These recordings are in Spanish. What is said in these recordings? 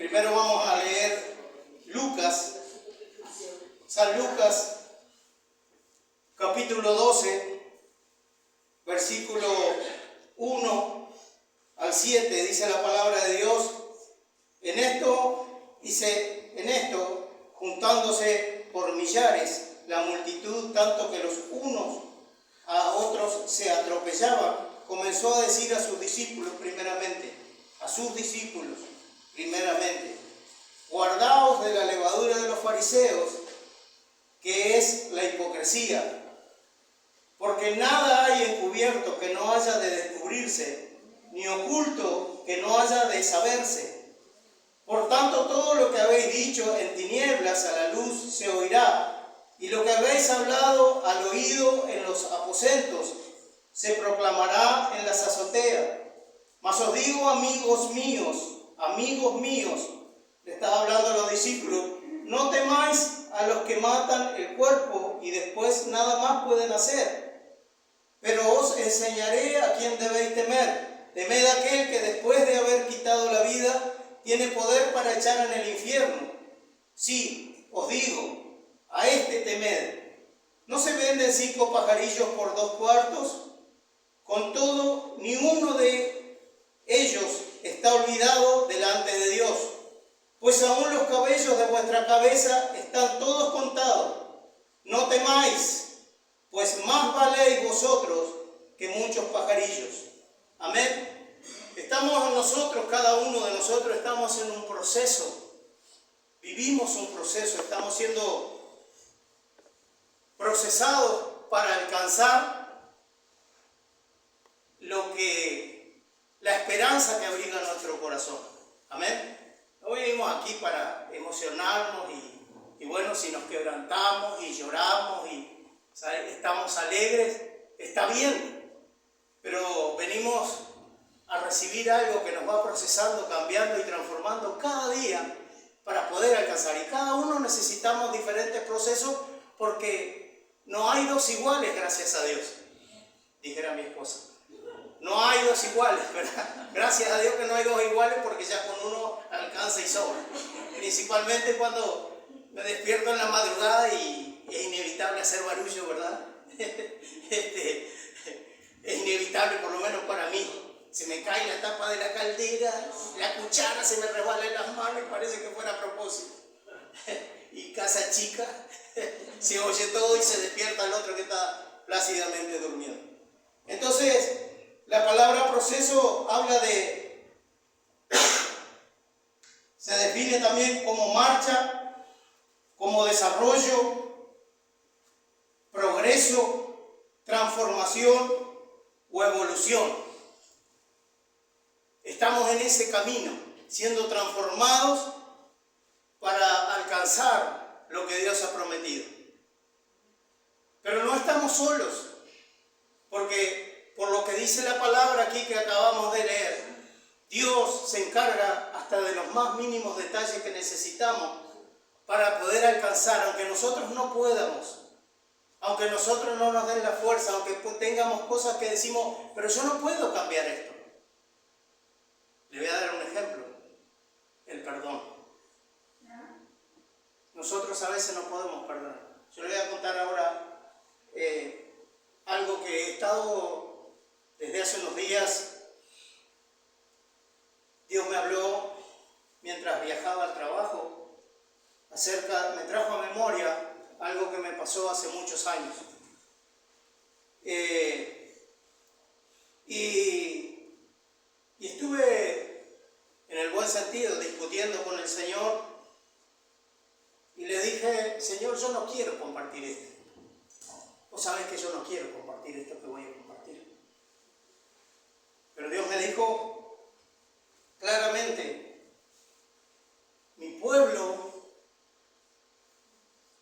Primero vamos a leer San Lucas, capítulo 12, versículo 1 al 7, dice la palabra de Dios. En esto, juntándose por millares la multitud, tanto que los unos a otros se atropellaban, comenzó a decir a sus discípulos primeramente, guardaos de la levadura de los fariseos, que es la hipocresía, porque nada hay encubierto que no haya de descubrirse, ni oculto que no haya de saberse. Por tanto, todo lo que habéis dicho en tinieblas a la luz se oirá, y lo que habéis hablado al oído en los aposentos se proclamará en las azoteas. Mas os digo, amigos míos, le estaba hablando a los discípulos, no temáis a los que matan el cuerpo y después nada más pueden hacer. Pero os enseñaré a quién debéis temer. Temed a aquel que después de haber quitado la vida tiene poder para echar en el infierno. Sí, os digo, a este temed. ¿No se venden 5 pajarillos por 2 cuartos? Con todo, ni uno de ellos está olvidado delante de Dios. Pues aún los cabellos de vuestra cabeza están todos contados. No temáis, pues más valéis vosotros que muchos pajarillos. Amén. Estamos nosotros, cada uno de nosotros estamos en un proceso. Vivimos un proceso, estamos siendo procesados para alcanzar la esperanza que abriga nuestro corazón. Amén. No venimos aquí para emocionarnos y bueno, si nos quebrantamos y lloramos y estamos alegres, está bien, pero venimos a recibir algo que nos va procesando, cambiando y transformando cada día para poder alcanzar. Y cada uno necesitamos diferentes procesos porque no hay dos iguales, gracias a Dios, dijera mi esposa. No hay dos iguales, ¿verdad? Gracias a Dios que no hay dos iguales porque ya con uno alcanza y sobra. Principalmente cuando me despierto en la madrugada y es inevitable hacer barullo, ¿verdad? Es inevitable, por lo menos para mí. Se me cae la tapa de la caldera, la cuchara se me resbala en las manos y parece que fuera a propósito. Y casa chica, se oye todo y se despierta el otro que está plácidamente durmiendo. Entonces, la palabra proceso habla se define también como marcha, como desarrollo, progreso, transformación o evolución. Estamos en ese camino, siendo transformados para alcanzar lo que Dios ha prometido. Pero no estamos solos, porque por lo que dice la palabra aquí que acabamos de leer, Dios se encarga hasta de los más mínimos detalles que necesitamos para poder alcanzar, aunque nosotros no podamos, aunque nosotros no nos den la fuerza, aunque tengamos cosas que decimos, pero yo no puedo cambiar esto. Le voy a dar un ejemplo, el perdón. Nosotros a veces no podemos perdonar. Yo le voy a contar ahora algo que he estado desde hace unos días. Dios me habló mientras viajaba al trabajo, me trajo a memoria algo que me pasó hace muchos años. Y estuve, en el buen sentido, discutiendo con el Señor y le dije, Señor, yo no quiero compartir esto. Vos sabés que yo no quiero compartir esto que voy a compartir. Pero Dios me dijo claramente, mi pueblo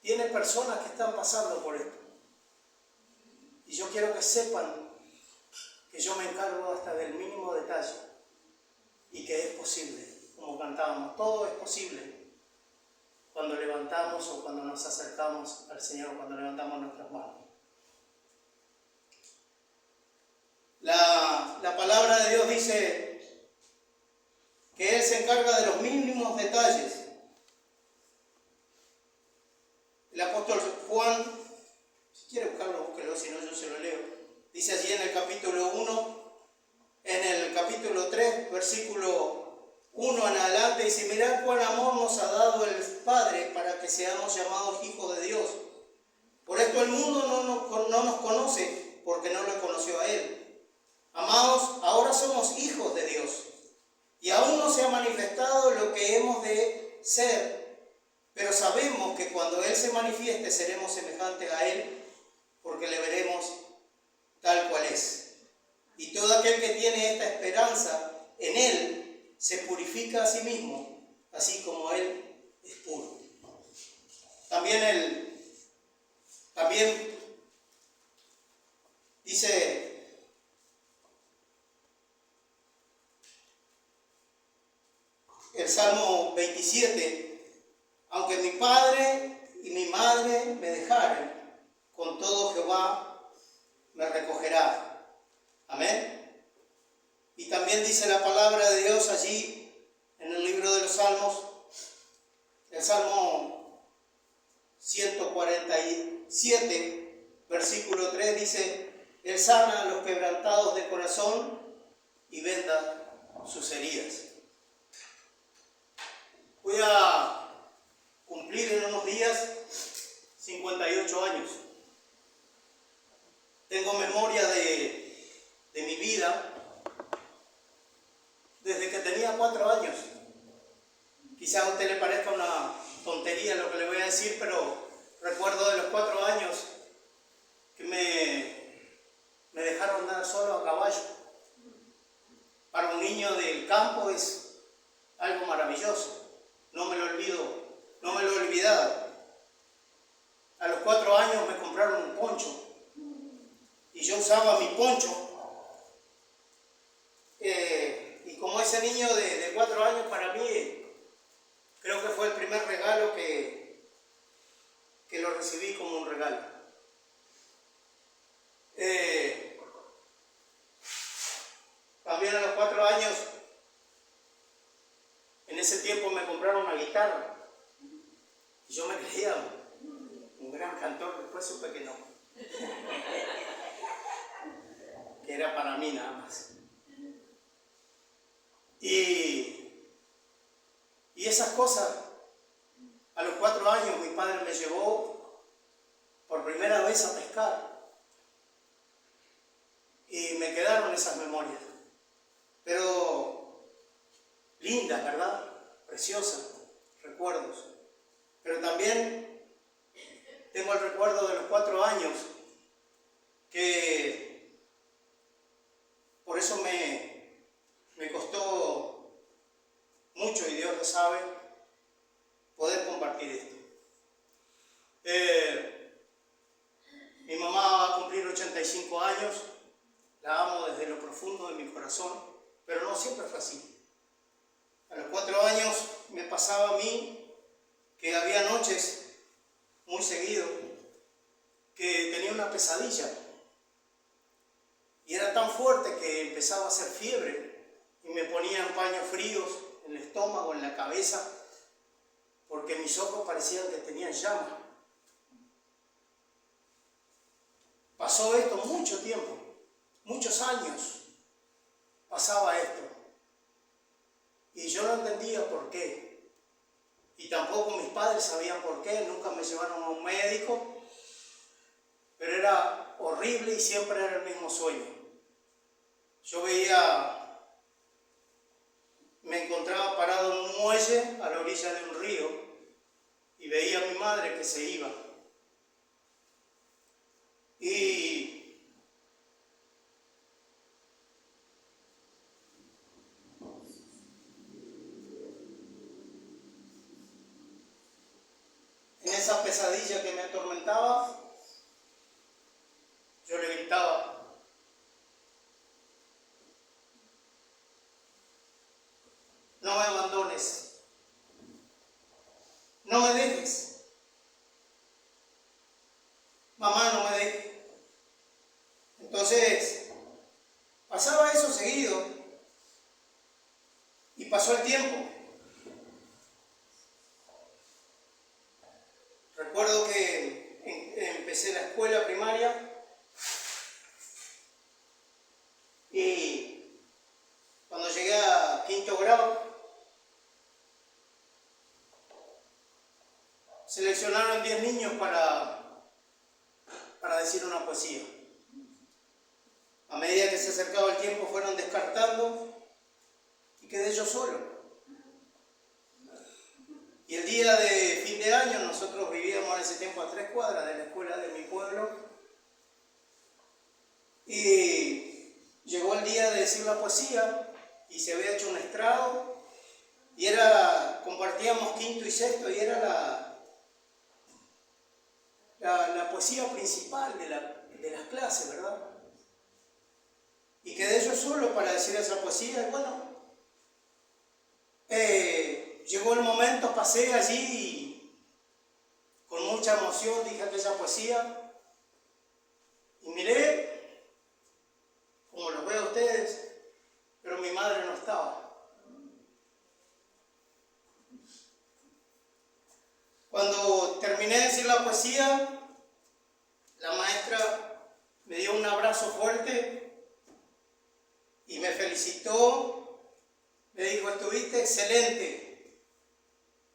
tiene personas que están pasando por esto. Y yo quiero que sepan que yo me encargo hasta del mínimo detalle y que es posible, como cantábamos, todo es posible cuando levantamos o cuando nos acercamos al Señor, cuando levantamos nuestras manos. La palabra de Dios dice que Él se encarga de los mínimos detalles. El apóstol Juan, si quiere buscarlo, búsquelo, si no yo se lo leo. Dice allí en el capítulo 1, en el capítulo 3, versículo 1 en adelante, dice: mirad cuán amor nos ha dado el Padre para que seamos llamados hijos de Dios. Por esto el mundo no nos conoce, porque no lo conoció a Él. Amados, ahora somos hijos de Dios, y aún no se ha manifestado lo que hemos de ser, pero sabemos que cuando Él se manifieste seremos semejantes a Él, porque le veremos tal cual es. Y todo aquel que tiene esta esperanza en Él se purifica a sí mismo, así como Él es puro. También dice el Salmo 27, aunque mi padre y mi madre me dejaren, con todo Jehová me recogerá. Amén. Y también dice la palabra de Dios allí en el libro de los Salmos, el Salmo 147, versículo 3, dice: Él sana a los quebrantados de corazón y venda sus heridas. Voy a cumplir en unos días 58 años. Tengo memoria de mi vida desde que tenía 4 años. Quizás a usted le parezca una tontería lo que le voy a decir, pero recuerdo de los 4 años que me dejaron andar solo a caballo. Para un niño del campo es algo maravilloso. No me lo he olvidado. A los 4 años me compraron un poncho y yo usaba mi poncho. Y como ese niño de 4 años, para mí creo que fue el primer regalo que lo recibí como un regalo. También a los 4 años, en ese tiempo me compraron una guitarra y yo me creía un gran cantor. Después supe que no, que era para mí nada más. Y esas cosas, a los 4 años mi padre me llevó por primera vez a pescar y me quedaron esas memorias, pero lindas, ¿verdad? Preciosas, recuerdos. Pero también tengo el recuerdo de los 4 años, que por eso me costó mucho, y Dios lo sabe, poder compartir esto. Mi mamá va a cumplir 85 años, la amo desde lo profundo de mi corazón, pero no siempre fue así. A los 4 años me pasaba a mí que había noches, muy seguido, que tenía una pesadilla. Y era tan fuerte que empezaba a hacer fiebre y me ponían paños fríos en el estómago, en la cabeza, porque mis ojos parecían que tenían llamas. Pasó esto mucho tiempo, muchos años pasaba esto. Y yo no entendía por qué. Y tampoco mis padres sabían por qué, nunca me llevaron a un médico, pero era horrible y siempre era el mismo sueño. Yo me encontraba parado en un muelle a la orilla de un río y veía a mi madre que se iba. Y en esa pesadilla que me atormentaba, yo le gritaba: no me abandones, no me dejes, mamá, no me dejes. Entonces pasaba eso seguido, y Y pasó el tiempo. Recuerdo que empecé la escuela primaria y cuando llegué a quinto grado seleccionaron 10 niños para decir una poesía. A medida que se acercaba el tiempo fueron descartando y quedé yo solo. Y el día de fin de año, nosotros vivíamos en ese tiempo a 3 cuadras de la escuela de mi pueblo, y llegó el día de decir la poesía y se había hecho un estrado y compartíamos quinto y sexto y era la poesía principal de las clases, ¿verdad? Y quedé yo solo para decir esa poesía y bueno, llegó el momento, pasé allí y con mucha emoción dije aquella poesía y miré, como los veo a ustedes, pero mi madre no estaba. Cuando terminé de decir la poesía, la maestra me dio un abrazo fuerte y me felicitó, me dijo, estuviste excelente.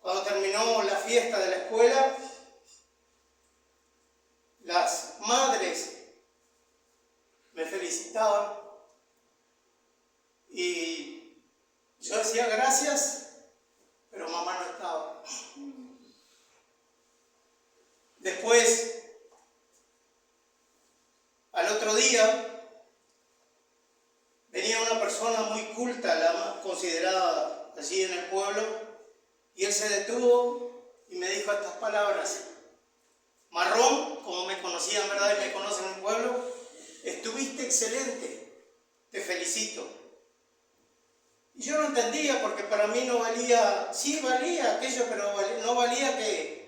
Cuando terminó la fiesta de la escuela, las madres me felicitaban y yo decía gracias, pero mamá no estaba. Después, al otro día, venía una persona muy culta, la más considerada allí en el pueblo, y él se detuvo y me dijo estas palabras: Marrón, como me conocían, ¿verdad? Y me conocen en el pueblo, estuviste excelente, te felicito. Y yo no entendía porque para mí no valía, sí valía aquello, pero no valía que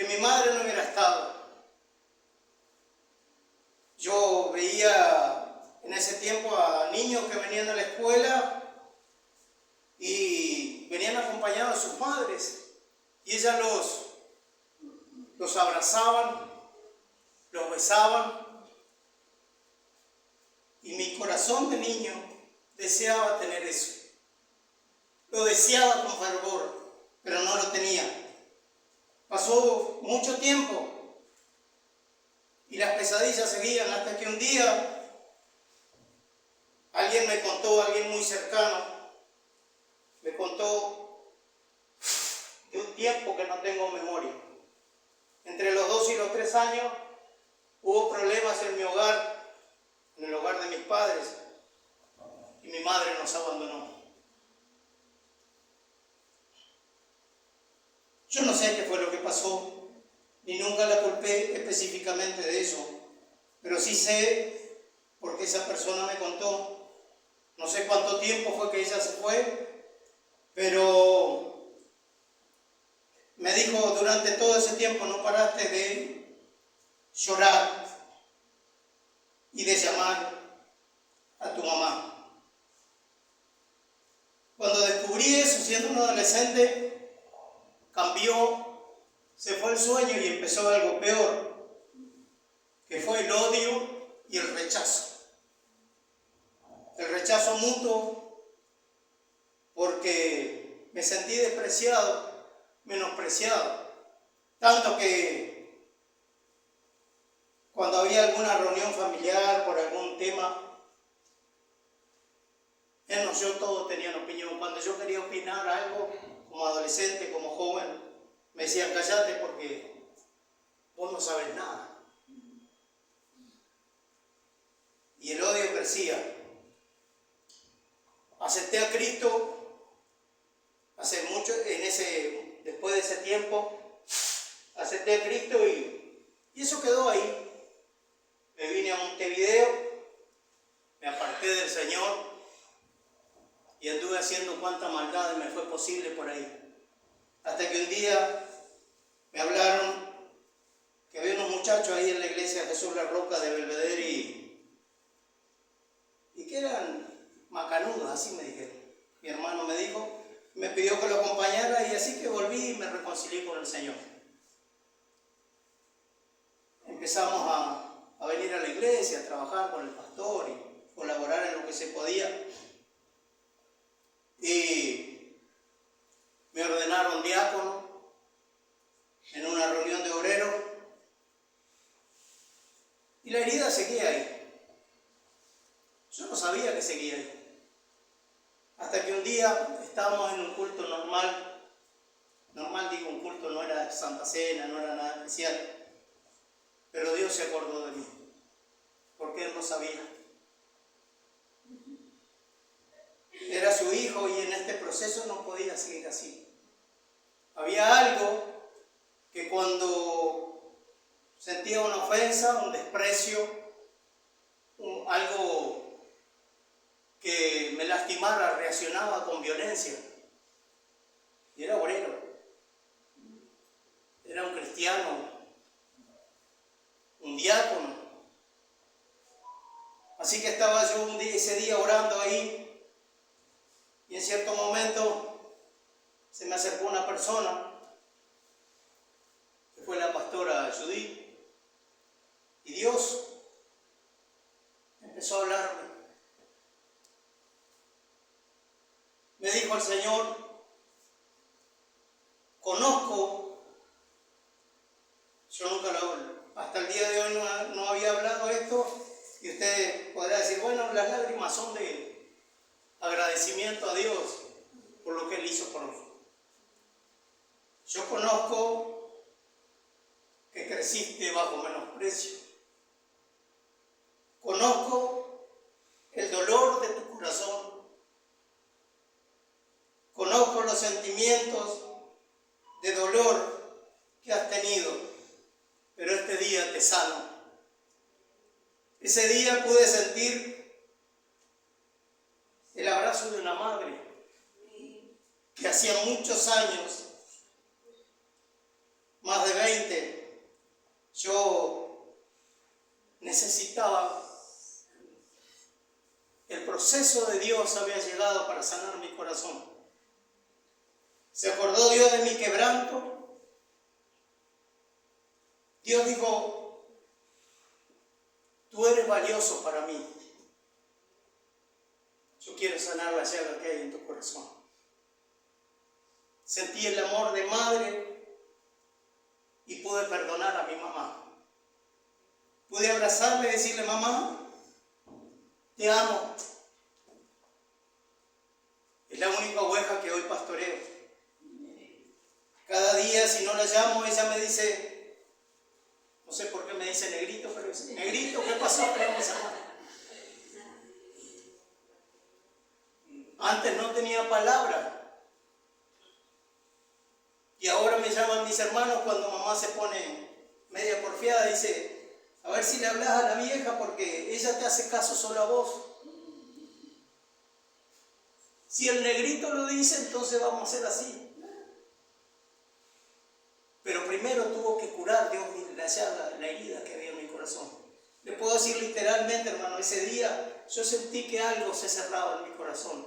mi madre no hubiera estado. Yo veía en ese tiempo a niños que venían a la escuela y venían acompañados de sus madres y ellas los abrazaban, los besaban y mi corazón de niño deseaba tener eso. Lo deseaba con fervor, pero no lo tenía. Pasó mucho tiempo y las pesadillas seguían hasta que un día alguien me contó, alguien muy cercano, me contó de un tiempo que no tengo memoria. Entre los 2 y los 3 años hubo problemas en mi hogar, en el hogar de mis padres, y mi madre nos abandonó. Yo no sé qué fue lo que pasó, ni nunca la culpé específicamente de eso, pero sí sé porque esa persona me contó. No sé cuánto tiempo fue que ella se fue, pero me dijo, durante todo ese tiempo no paraste de llorar y de llamar a tu mamá. Cuando descubrí eso, siendo un adolescente, cambió, se fue el sueño y empezó algo peor, que fue el odio y el rechazo. El rechazo mutuo, porque me sentí despreciado, menospreciado, tanto que cuando había alguna reunión familiar por algún tema, yo todos tenían opinión. Cuando yo quería opinar algo, como adolescente, como joven, me decían, cállate porque vos no sabes nada. Y el odio crecía. Acepté a Cristo hace mucho, después de ese tiempo, acepté a Cristo y eso quedó ahí. Me vine a Montevideo, me aparté del Señor y anduve haciendo cuanta maldad me fue posible por ahí. Hasta que un día me hablaron que había unos muchachos ahí en la iglesia Jesús La Roca de Belvedere y que eran macanudos, así me dijeron. Mi hermano me dijo, pidió que lo acompañara y así que volví y me reconcilié con el Señor. Empezamos a venir a la iglesia, a trabajar con el pastor y colaborar en lo que se podía. Y me ordenaron diácono en una reunión de obreros y la herida seguía ahí. Yo no sabía que seguía ahí. Hasta que un día estábamos en un culto normal digo, un culto no era Santa Cena, no era nada especial, pero Dios se acordó de mí, porque Él lo sabía. Era su hijo y en este proceso no podía seguir así. Había algo que cuando sentía una ofensa, un desprecio, algo que me lastimara, reaccionaba con violencia. Y era obrero, era un cristiano, un diácono. Así que estaba yo ese día orando ahí y en cierto momento se me acercó una persona, que fue la pastora Judith, y Dios empezó a hablarme. Me dijo el Señor, conozco, yo nunca hasta el día de hoy no había hablado esto, y usted podrá decir, bueno, las lágrimas son de agradecimiento a Dios por lo que Él hizo por mí. Yo conozco que creciste bajo menosprecio. Conozco el dolor de tu corazón. Conozco los sentimientos de dolor que has tenido, pero este día te sano. Ese día pude sentir el abrazo de una madre que hacía muchos años, más de 20, yo necesitaba. El proceso de Dios había llegado para sanar mi corazón. Se acordó Dios de mi quebranto. Dios dijo, tú eres valioso para mí. Yo quiero sanar la llaga que hay en tu corazón. Sentí el amor de madre y pude perdonar a mi mamá. Pude abrazarle y decirle, mamá, te amo. Es la única oveja que hoy pastoreo. Cada día, si no la llamo, ella me dice, no sé por qué me dice negrito, pero dice, negrito, ¿qué pasó? Antes no tenía palabra. Y ahora me llaman mis hermanos cuando mamá se pone media porfiada, dice, a ver si le hablas a la vieja porque ella te hace caso solo a vos. Si el negrito lo dice, entonces vamos a hacer así. Pero primero tuvo que curar Dios la herida que había en mi corazón. Le puedo decir literalmente, hermano, ese día yo sentí que algo se cerraba en mi corazón.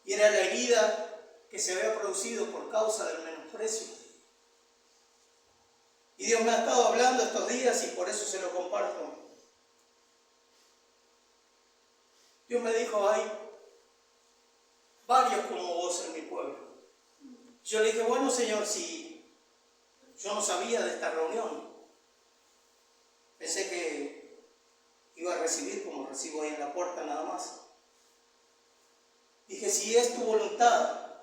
Y era la herida que se había producido por causa del menosprecio. Y Dios me ha estado hablando estos días y por eso se lo comparto. Dios me dijo, hay varios como vos en mi pueblo. Yo le dije, bueno, Señor, si yo no sabía de esta reunión, pensé que iba a recibir como recibo ahí en la puerta nada más. Dije, si es tu voluntad,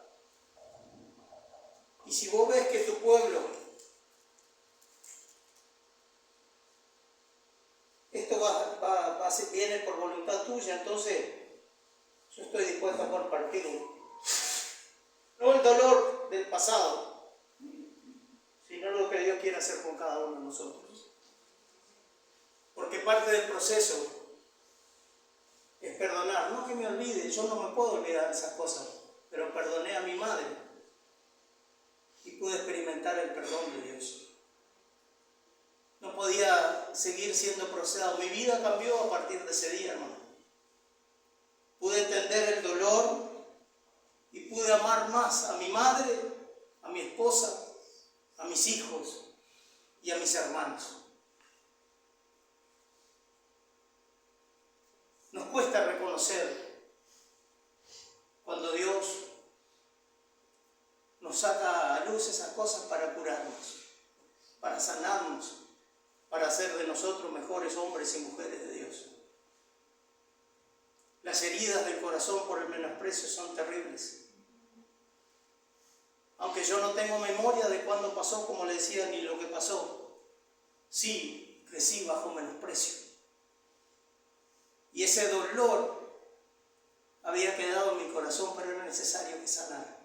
y si vos ves que tu pueblo, esto viene por voluntad tuya, entonces yo estoy dispuesto a compartirlo. No el dolor del pasado, sino lo que Dios quiere hacer con cada uno de nosotros. Porque parte del proceso es perdonar. No que me olvide, yo no me puedo olvidar de esas cosas, pero perdoné a mi madre y pude experimentar el perdón de Dios. No podía seguir siendo procesado. Mi vida cambió a partir de ese día, hermano. Pude entender el dolor y pude pude amar más a mi madre, a mi esposa, a mis hijos y a mis hermanos. Nos cuesta reconocer cuando Dios nos saca a luz esas cosas para curarnos, para sanarnos, para hacer de nosotros mejores hombres y mujeres de Dios. Las heridas del corazón por el menosprecio son terribles. Aunque yo no tengo memoria de cuándo pasó, como le decía, ni lo que pasó, sí crecí bajo menosprecio. Y ese dolor había quedado en mi corazón, pero era necesario que sanara.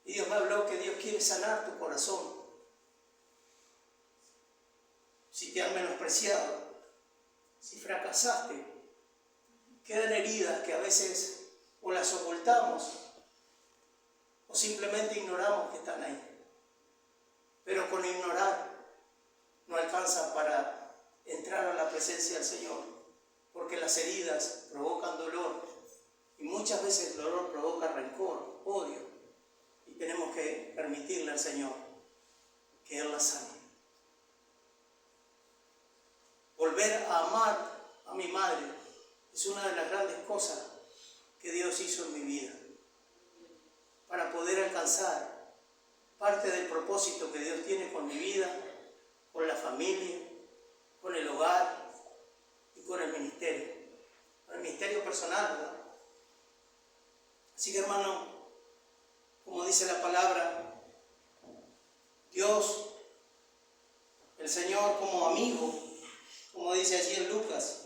Y Dios me habló que Dios quiere sanar tu corazón. Si te han menospreciado, si fracasaste, quedan heridas que a veces o las ocultamos o simplemente ignoramos que están ahí. Pero con ignorar no alcanza para entrar a la presencia del Señor, porque las heridas provocan dolor y muchas veces el dolor provoca rencor, odio, y tenemos que permitirle al Señor que Él las sane. Volver a amar a mi madre es una de las grandes cosas que Dios hizo en mi vida para poder alcanzar parte del propósito que Dios tiene con mi vida, con la familia, con el hogar y con el ministerio personal, ¿verdad? Así que, hermano, como dice la palabra, Dios, el Señor como amigo, como dice allí en Lucas,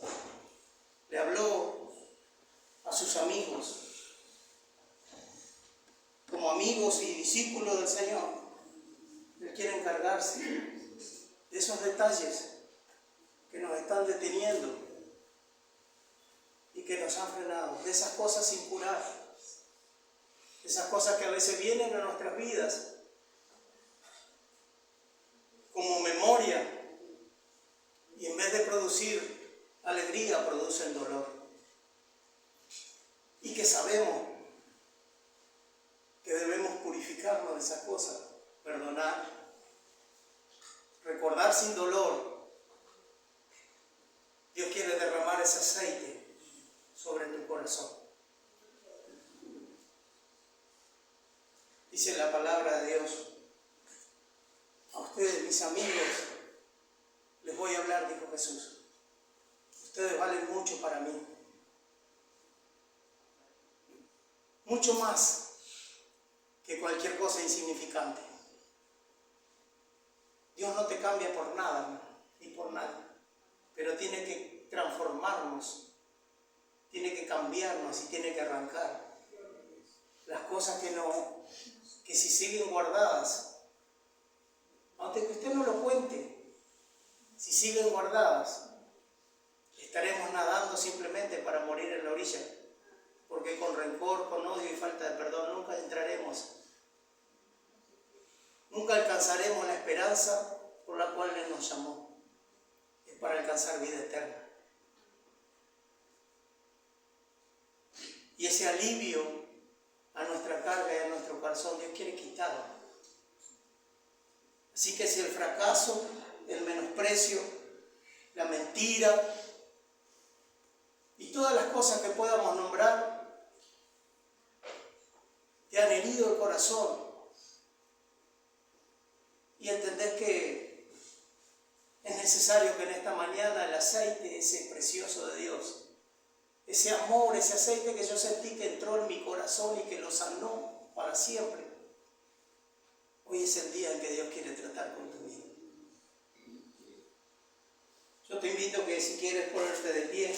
le habló a sus amigos, como amigos y discípulos del Señor. Él quiere encargarse de esos detalles que nos están deteniendo y que nos han frenado, de esas cosas sin curar, de esas cosas que a veces vienen a nuestras vidas como memoria y en vez de producir alegría producen dolor, y que sabemos que debemos purificarnos de esas cosas, perdonar, recordar sin dolor. Dios quiere derramar ese aceite sobre tu corazón. Dice la palabra de Dios: a ustedes, mis amigos, les voy a hablar, dijo Jesús. Ustedes valen mucho para mí. Mucho más que cualquier cosa insignificante. Dios no te cambia por nada, hermano, ni por nada. Pero tiene que transformarnos, tiene que cambiarnos y tiene que arrancar las cosas que si siguen guardadas, aunque usted no lo cuente, si siguen guardadas, estaremos nadando simplemente para morir en la orilla, porque con rencor, con odio y falta de perdón nunca entraremos, nunca alcanzaremos la esperanza por la cual Él nos llamó. Para alcanzar vida eterna. Y ese alivio a nuestra carga y a nuestro corazón Dios quiere quitarlo. Así que si el fracaso, el menosprecio, la mentira y todas las cosas que podamos nombrar te han herido el corazón y entendés que es necesario que en esta mañana el aceite, ese precioso de Dios, ese amor, ese aceite que yo sentí que entró en mi corazón y que lo sanó para siempre, hoy es el día en que Dios quiere tratar con tu vida. Yo te invito que si quieres ponerte de pie,